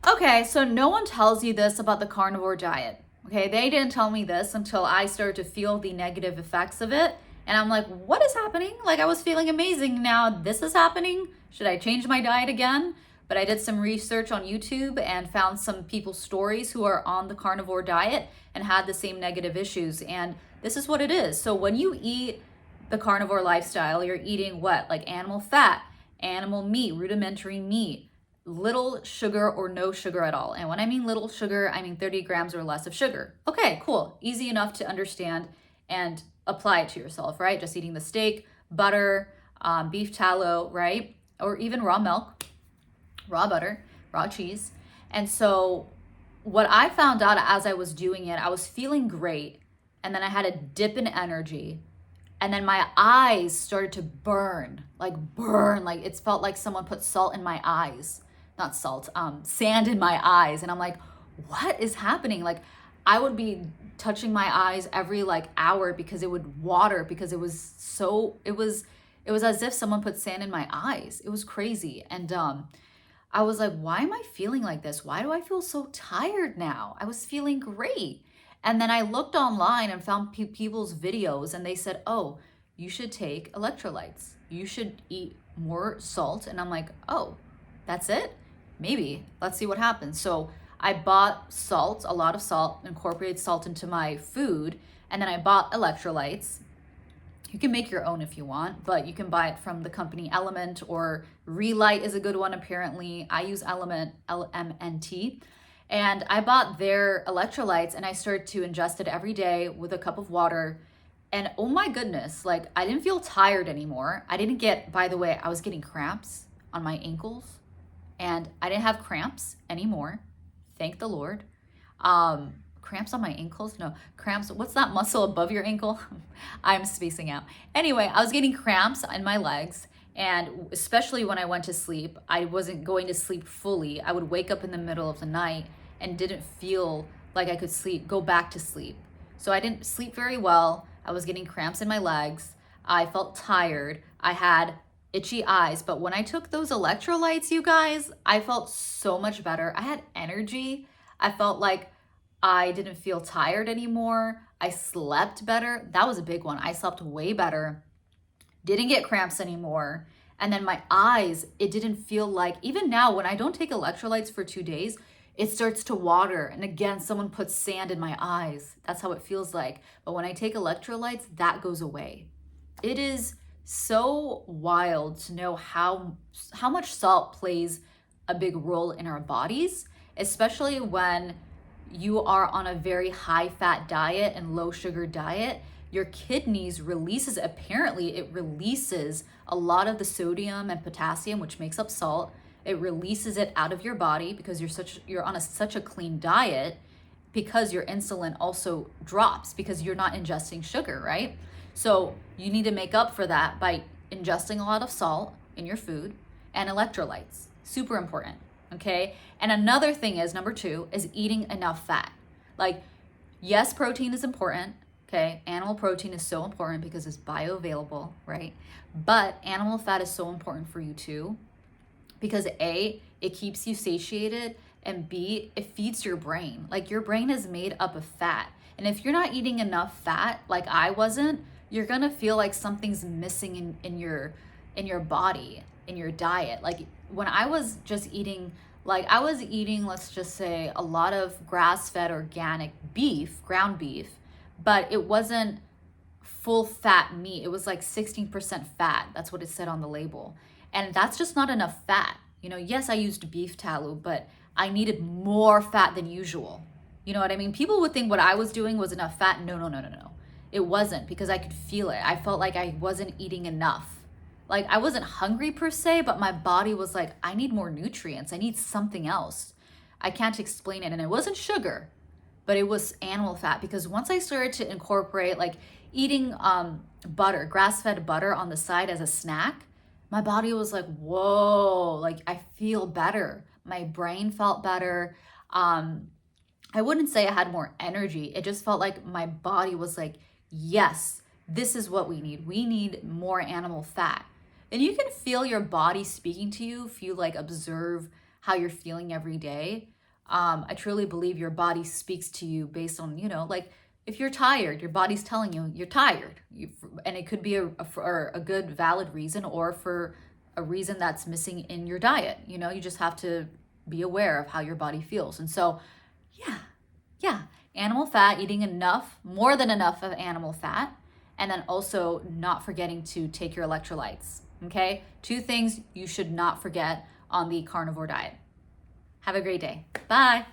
Okay, so no one tells you this about the carnivore diet. Okay, they didn't tell me this until I started to feel the negative effects of it. And I'm like, what is happening? Like, I was feeling amazing. Now this is happening. Should I change my diet again? But I did some research on YouTube and found some people's stories who are on the carnivore diet and had the same negative issues. And this is what it is. So when you eat the carnivore lifestyle, you're eating what? Like animal fat, animal meat, rudimentary meat, little sugar or no sugar at all. And when I mean little sugar, I mean 30 grams or less of sugar. Okay, cool. Easy enough to understand and apply it to yourself, right? Just eating the steak, butter, beef tallow, right? Or even raw milk, raw butter, raw cheese. And so what I found out as I was doing it, I was feeling great. And then I had a dip in energy. And then my eyes started to burn, like it felt like someone put salt in my eyes. Not salt, sand in my eyes. And I'm like, what is happening? Like I would be touching my eyes every like hour because it would water because it was as if someone put sand in my eyes. It was crazy. And I was like, why am I feeling like this? Why do I feel so tired now? I was feeling great. And then I looked online and found people's videos and they said, oh, you should take electrolytes. You should eat more salt. And I'm like, oh, that's it? Maybe. Let's see what happens. So I bought salt, a lot of salt, incorporated salt into my food. And then I bought electrolytes. You can make your own if you want, but you can buy it from the company Element, or Relight is a good one apparently. I use Element, LMNT. And I bought their electrolytes and I started to ingest it every day with a cup of water. And oh my goodness, like I didn't feel tired anymore. I didn't get, by the way, I was getting cramps on my ankles and I didn't have cramps anymore. Thank the Lord. Cramps on my ankles? No, cramps. What's that muscle above your ankle? I'm spacing out. Anyway, I was getting cramps in my legs. And especially when I went to sleep, I wasn't going to sleep fully. I would wake up in the middle of the night and didn't feel like I could sleep, go back to sleep. So I didn't sleep very well. I was getting cramps in my legs. I felt tired. I had itchy eyes. But when I took those electrolytes, you guys, I felt so much better. I had energy. I felt like I didn't feel tired anymore. I slept better. That was a big one. I slept way better. Didn't get cramps anymore. And then my eyes, it didn't feel like, even now when I don't take electrolytes for 2 days, it starts to water. And again, someone puts sand in my eyes. That's how it feels like. But when I take electrolytes, that goes away. It is so wild to know how much salt plays a big role in our bodies, especially when you are on a very high fat diet and low sugar diet. Your kidneys releases, apparently it releases a lot of the sodium and potassium, which makes up salt. It releases it out of your body because you're on such a clean diet, because your insulin also drops because you're not ingesting sugar, right? So you need to make up for that by ingesting a lot of salt in your food and electrolytes. Super important, okay? And another thing is, number 2, is eating enough fat. Like, yes, protein is important. Okay, animal protein is so important because it's bioavailable, right? But animal fat is so important for you too, because A, it keeps you satiated, and B, it feeds your brain. Like your brain is made up of fat. And if you're not eating enough fat, like I wasn't, you're gonna feel like something's missing in your body, in your diet. Like when I was just eating, let's just say, a lot of grass-fed organic beef, ground beef, but it wasn't full fat meat. It was like 16% fat. That's what it said on the label. And that's just not enough fat. You know, yes, I used beef tallow, but I needed more fat than usual. You know what I mean? People would think what I was doing was enough fat. No, no, no, no, no. It wasn't, because I could feel it. I felt like I wasn't eating enough. Like I wasn't hungry per se, but my body was like, I need more nutrients. I need something else. I can't explain it. And it wasn't sugar, but it was animal fat, because once I started to incorporate like eating butter, grass-fed butter on the side as a snack, my body was like, whoa, like I feel better. My brain felt better. I wouldn't say I had more energy. It just felt like my body was like, yes, this is what we need. We need more animal fat. And you can feel your body speaking to you if you like observe how you're feeling every day. I truly believe your body speaks to you based on, like if you're tired, your body's telling you you're tired. And it could be for a good, valid reason or for a reason that's missing in your diet. You just have to be aware of how your body feels. And so, yeah, yeah, animal fat, eating enough, more than enough of animal fat, and then also not forgetting to take your electrolytes. Okay? 2 things you should not forget on the carnivore diet. Have a great day. Bye.